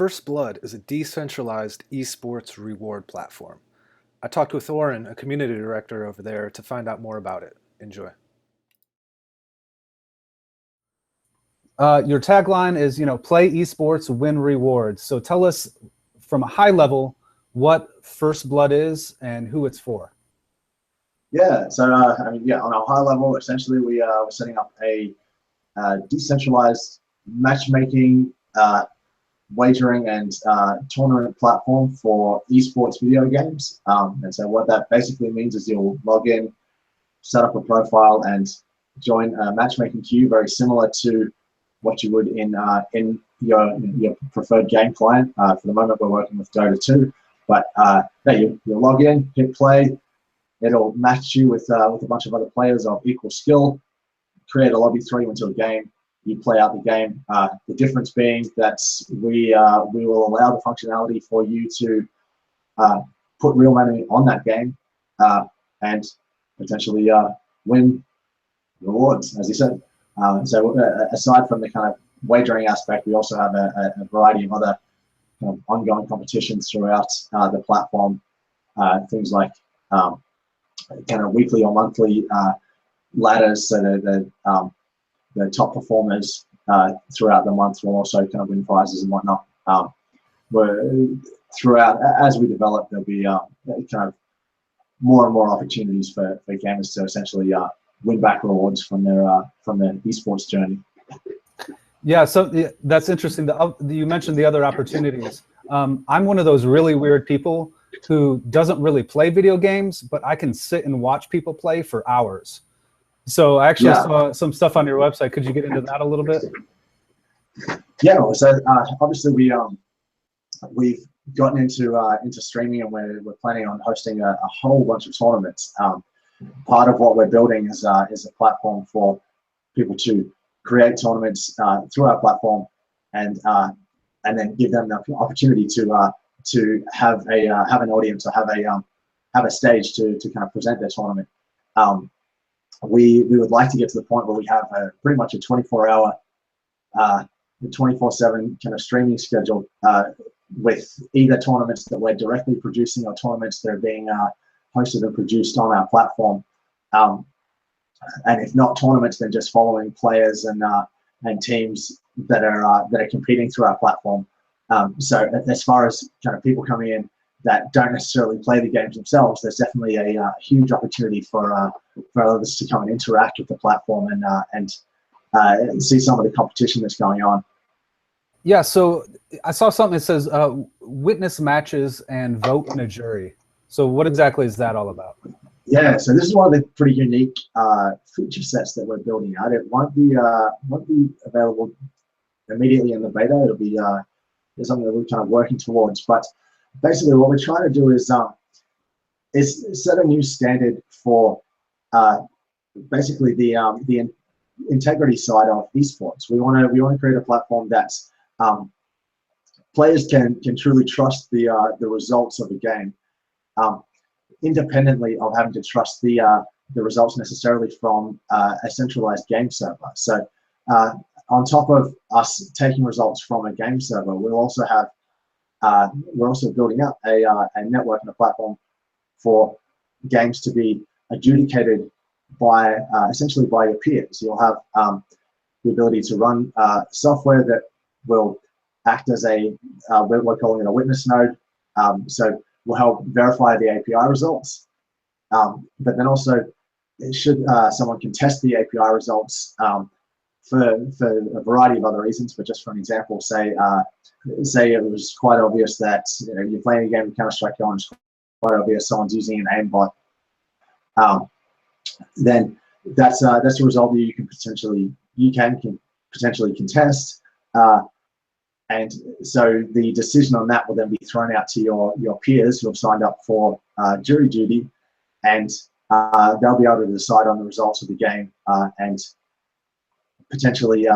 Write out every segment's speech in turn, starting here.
First Blood is a decentralized eSports reward platform. I talked with Oren, a community director over there, to find out more about it. Enjoy. Your tagline is, play esports, win rewards. So tell us from a high level what First Blood is and who it's for. Yeah, so on a high level, essentially we're setting up a decentralized matchmaking, wagering, and tournament platform for esports video games. And so what that basically means is you'll log in, set up a profile, and join a matchmaking queue, very similar to what you would in your preferred game client. For the moment, we're working with Dota 2, but you log in, hit play. It'll match you with a bunch of other players of equal skill, create a lobby, throw you into a game, you play out the game. The difference being that we will allow the functionality for you to put real money on that game and potentially win rewards, as you said. So aside from the kind of wagering aspect, we also have a variety of other kind of ongoing competitions throughout the platform. Things like kind of weekly or monthly ladders, so the top performers throughout the month will also kind of win prizes and whatnot. Throughout, as we develop, there'll be kind of more and more opportunities for gamers to essentially win back rewards from their esports journey. Yeah, so that's interesting. You mentioned the other opportunities. I'm one of those really weird people who doesn't really play video games, but I can sit and watch people play for hours. So I actually saw some stuff on your website. Could you get into that a little bit? Yeah, so obviously we've gotten into streaming, and we're planning on hosting a whole bunch of tournaments. Part of what we're building is a platform for people to create tournaments through our platform, and then give them the opportunity to have an audience, or have a stage to kind of present their tournament. We would like to get to the point where we have pretty much a 24-hour, 24/7 kind of streaming schedule with either tournaments that we're directly producing or tournaments that are being hosted and produced on our platform. And if not tournaments, then just following players and teams that are competing through our platform. So as far as kind of people coming in that don't necessarily play the games themselves, there's definitely a huge opportunity for others to come and interact with the platform and see some of the competition that's going on. Yeah, so I saw something that says witness matches and vote in a jury. So what exactly is that all about? Yeah, so this is one of the pretty unique feature sets that we're building out. It won't be available immediately in the beta. It'll be something that we're kind of working towards. But basically, what we're trying to do is set a new standard for basically the integrity side of esports. We want to create a platform that players can truly trust the results of the game, independently of having to trust the results necessarily from a centralized game server. So on top of us taking results from a game server, we'll also have we're also building up a network and a platform for games to be adjudicated by essentially by your peers. You'll have the ability to run software that will act as we're calling it a witness node. So we'll help verify the API results, but then also should someone contest the API results for a variety of other reasons. But just for an example, say it was quite obvious that you're playing a game of Counter-Strike and it's quite obvious someone's using an aimbot, then that's a result that you can potentially contest. And so the decision on that will then be thrown out to your peers who have signed up for jury duty, and they'll be able to decide on the results of the game and potentially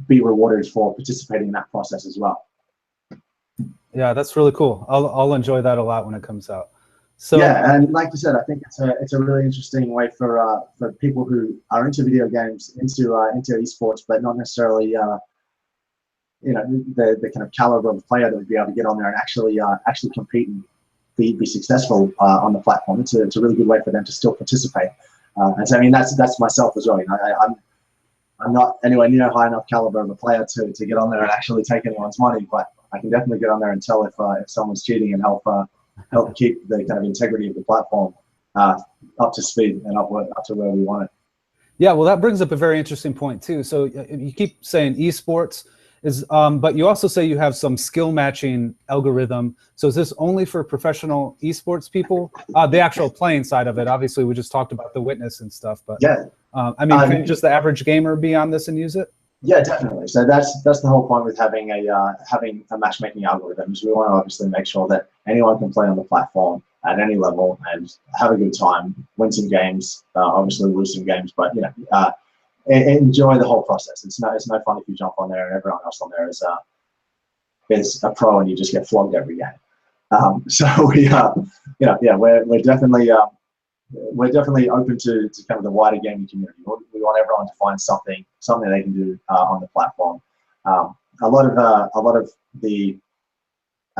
be rewarded for participating in that process as well. Yeah, that's really cool. I'll enjoy that a lot when it comes out. So yeah, and like you said, I think it's a really interesting way for people who are into video games, into esports, but not necessarily the kind of caliber of player that would be able to get on there and actually compete and be successful on the platform. It's a really good way for them to still participate. And so I mean that's myself as well. I'm not anywhere near high enough caliber of a player to get on there and actually take anyone's money, but I can definitely get on there and tell if someone's cheating and help keep the kind of integrity of the platform up to speed and up to where we want it. Yeah, well, that brings up a very interesting point too. So you keep saying esports is, but you also say you have some skill matching algorithm. So is this only for professional esports people? The actual playing side of it, obviously, we just talked about the witness and stuff, but yeah. I mean, can just the average gamer be on this and use it? Yeah, definitely. So that's the whole point with having a matchmaking algorithm. Is we want to obviously make sure that anyone can play on the platform at any level and have a good time, win some games, obviously lose some games, but enjoy the whole process. It's no fun if you jump on there and everyone else on there is a pro and you just get flogged every game. So we're definitely open to kind of the wider gaming community. We want everyone to find something they can do on the platform. A lot of the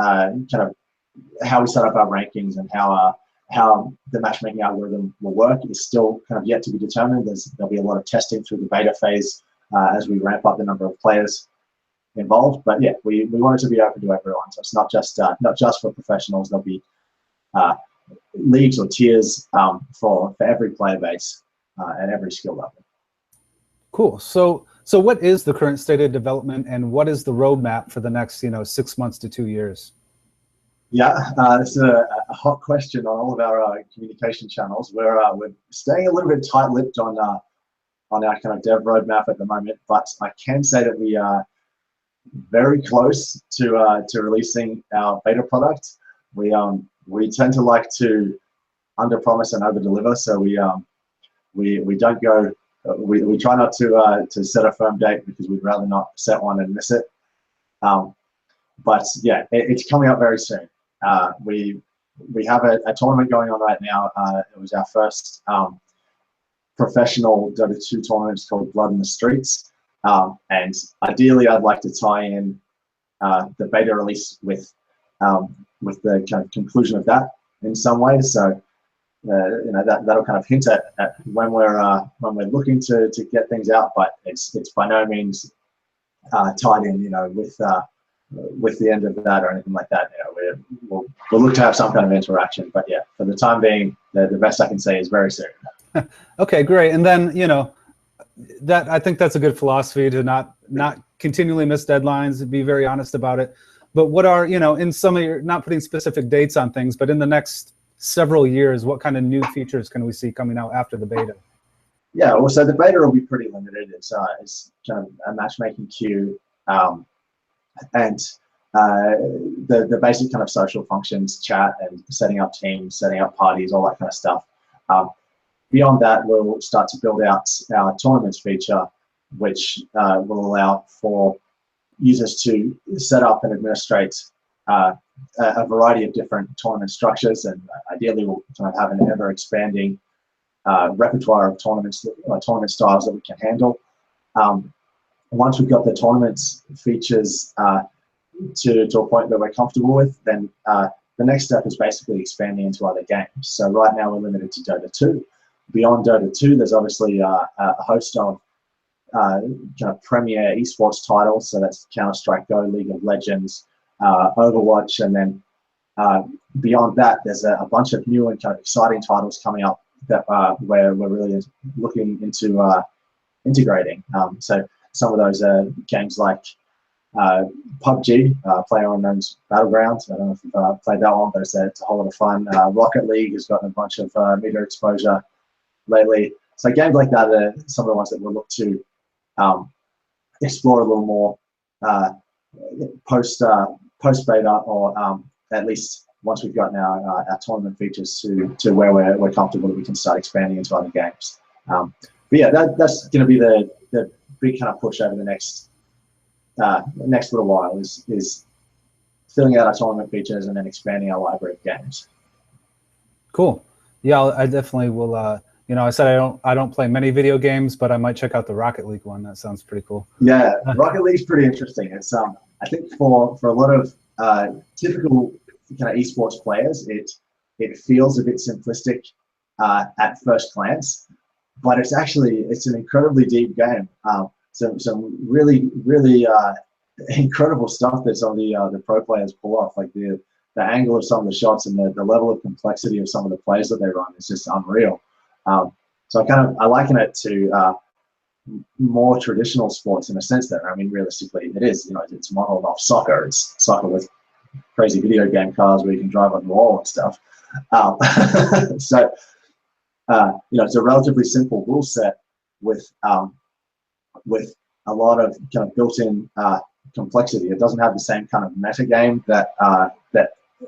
kind of how we set up our rankings and how the matchmaking algorithm will work is still kind of yet to be determined. There'll be a lot of testing through the beta phase as we ramp up the number of players involved. But yeah, we want it to be open to everyone. So it's not just for professionals. There'll be leagues or tiers for every player base and every skill level. Cool. So what is the current state of development and what is the roadmap for the next 6 months to 2 years? Yeah, it's a hot question on all of our communication channels. We're staying a little bit tight-lipped on our kind of dev roadmap at the moment, but I can say that we are very close to releasing our beta product. We tend to like to under-promise and over-deliver, so we don't go. We try not to set a firm date because we'd rather not set one and miss it. But yeah, it's coming up very soon. We have a tournament going on right now. It was our first professional Dota 2 tournament. It's called Blood in the Streets. And ideally, I'd like to tie in the beta release with the kind of conclusion of that in some ways. So that'll kind of hint at when we're looking to get things out, but it's by no means tied in, with the end of that or anything like that. We'll look to have some kind of interaction, but yeah, for the time being, the best I can say is very soon. Okay, great. And then that I think that's a good philosophy to not continually miss deadlines and be very honest about it. But what are in some of your, not putting specific dates on things, but in the next several years, what kind of new features can we see coming out after the beta? Yeah, well, so the beta will be pretty limited. It's kind of a matchmaking queue. And the basic kind of social functions, chat and setting up teams, setting up parties, all that kind of stuff. Beyond that, we'll start to build out our tournaments feature, which will allow for users to set up and administrate a variety of different tournament structures, and ideally we'll kind of have an ever-expanding repertoire of tournament styles that we can handle. Once we've got the tournaments features to a point that we're comfortable with, then the next step is basically expanding into other games. So right now we're limited to Dota 2. Beyond Dota 2, there's obviously a host of kind of premier esports titles. So that's Counter-Strike Go, League of Legends, Overwatch, and then beyond that, there's a bunch of new and kind of exciting titles coming up that we're really looking into integrating. So some of those games like PUBG, PlayerUnknown's Battlegrounds. I don't know if you've played that one, but it's a whole lot of fun. Rocket League has gotten a bunch of media exposure lately. So games like that are some of the ones that we'll look to explore a little more post beta, or at least once we've gotten our tournament features to where we're comfortable that we can start expanding into other games. But yeah, that's going to be the big kind of push over the next little while is filling out our tournament features and then expanding our library of games. Cool. Yeah, I definitely will I said I don't play many video games, but I might check out the Rocket League one. That sounds pretty cool. Yeah, Rocket League's pretty interesting. It's I think for a lot of typical kind of esports players, it feels a bit simplistic at first glance, but it's an incredibly deep game. Some really incredible stuff that some of the pro players pull off, like the angle of some of the shots and the level of complexity of some of the plays that they run is just unreal. So I liken it to more traditional sports in a sense that, I mean, realistically, it is, it's modeled off soccer. It's soccer with crazy video game cars where you can drive on the wall and stuff. So, it's a relatively simple rule set with a lot of kind of built-in complexity. It doesn't have the same kind of meta game that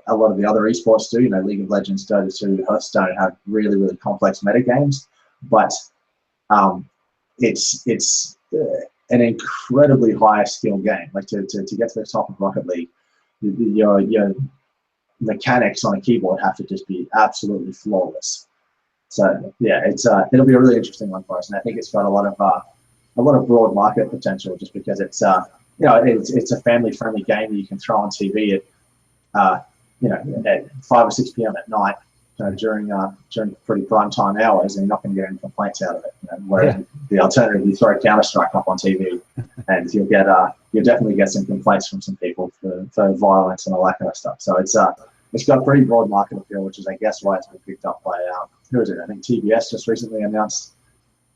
a lot of the other esports do. League of Legends, Dota 2, Hearthstone have really complex meta games, but it's an incredibly high skill game. Like to get to the top of Rocket League, your mechanics on a keyboard have to just be absolutely flawless. So yeah, it'll be a really interesting one for us, and I think it's got a lot of broad market potential, just because it's it's a family-friendly game that you can throw on TV at at 5 or 6 p.m. at night, during pretty prime time hours, and you're not going to get any complaints out of it. Whereas the alternative, you throw Counter-Strike up on TV, and you'll definitely get some complaints from some people for violence and all that kind of stuff. So it's got pretty broad market appeal, which is, I guess, why it's been picked up by who is it? I think TBS just recently announced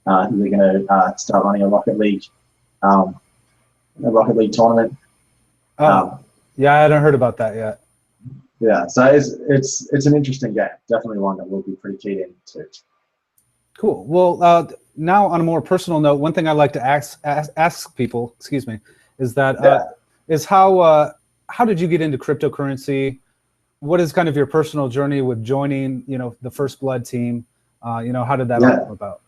they're going to start running a Rocket League tournament. Yeah, I hadn't heard about that yet. Yeah, so it's an interesting game. Definitely one that we'll be pretty keyed into. Cool. Well, now on a more personal note, one thing I like to ask people, is that is how did you get into cryptocurrency? What is kind of your personal journey with joining, the First Blood team? How did that all come about?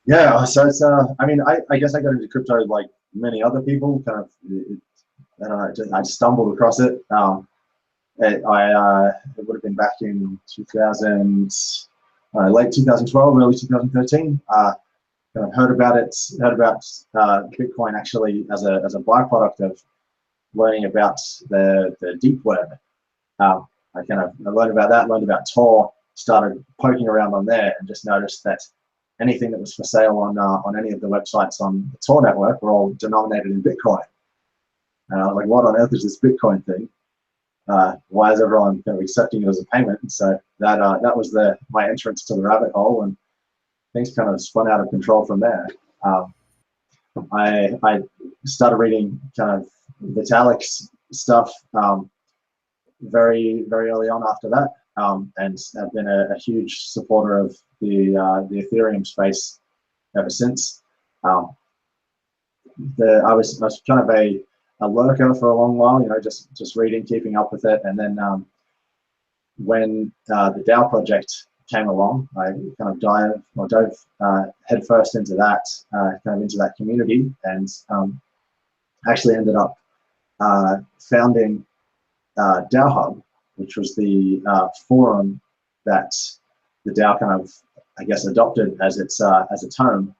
Yeah, so it's I mean, I guess I got into crypto like many other people. Kind of, I don't know, I stumbled across it. It would have been back in 2000, late 2012, early 2013. Kind of heard about Bitcoin actually as a byproduct of learning about the deep web. I learned about that, learned about Tor, started poking around on there, and just noticed that anything that was for sale on any of the websites on the Tor network were all denominated in Bitcoin. And I was like, what on earth is this Bitcoin thing? Why is everyone kind of accepting it as a payment? And so that was my entrance to the rabbit hole, and things kind of spun out of control from there. I started reading kind of Vitalik's stuff very early on after that, and have been a huge supporter of the Ethereum space ever since. I was kind of a lurker for a long while, just reading, keeping up with it, and then when the DAO project came along, I kind of dove headfirst into that, into that community, and actually ended up founding DAO Hub, which was the forum that the DAO kind of, I guess, adopted as its home.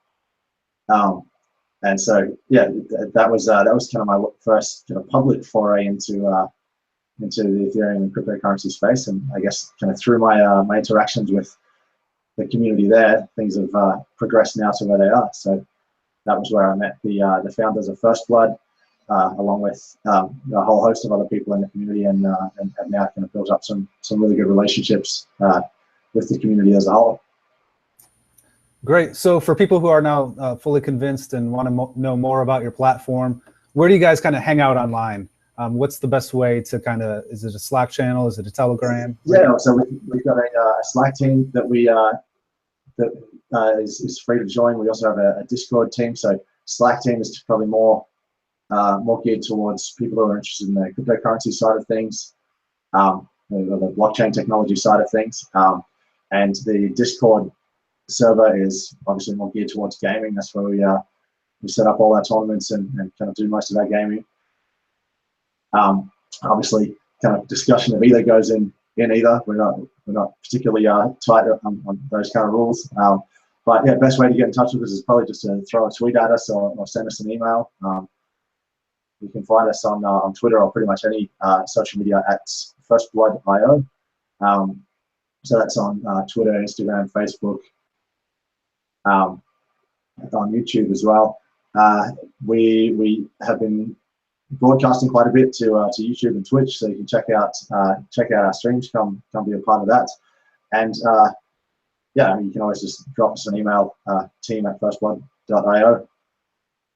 And so, yeah, that was kind of my first kind of public foray into the Ethereum and cryptocurrency space. And I guess kind of through my interactions with the community there, things have progressed now to where they are. So that was where I met the founders of First Blood, along with a whole host of other people in the community, and have now kind of built up some really good relationships with the community as a whole. Great. So for people who are now fully convinced and want to know more about your platform, where do you guys kind of hang out online? What's the best way to kind of, is it a Slack channel? Is it a Telegram? Yeah, so we've got a Slack team that is free to join. We also have a Discord team. So Slack team is probably more geared towards people who are interested in the cryptocurrency side of things, the blockchain technology side of things. And the Discord server is obviously more geared towards gaming. That's where we set up all our tournaments and kind of do most of our gaming. Obviously, kind of discussion of either goes in in either. We're not particularly tight on those kind of rules. But yeah, best way to get in touch with us is probably just to throw a tweet at us or send us an email. You can find us on Twitter or pretty much any social media at firstblood.io. So that's on Twitter, Instagram, Facebook, on YouTube as well. We have been broadcasting quite a bit to YouTube and Twitch, so you can check out our streams, come be a part of that. And yeah, I mean, you can always just drop us an email, team@firstblood.io.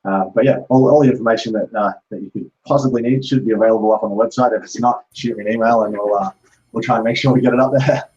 But yeah, all the information that you could possibly need should be available up on the website. If it's not, shoot me an email and we'll try and make sure we get it up there.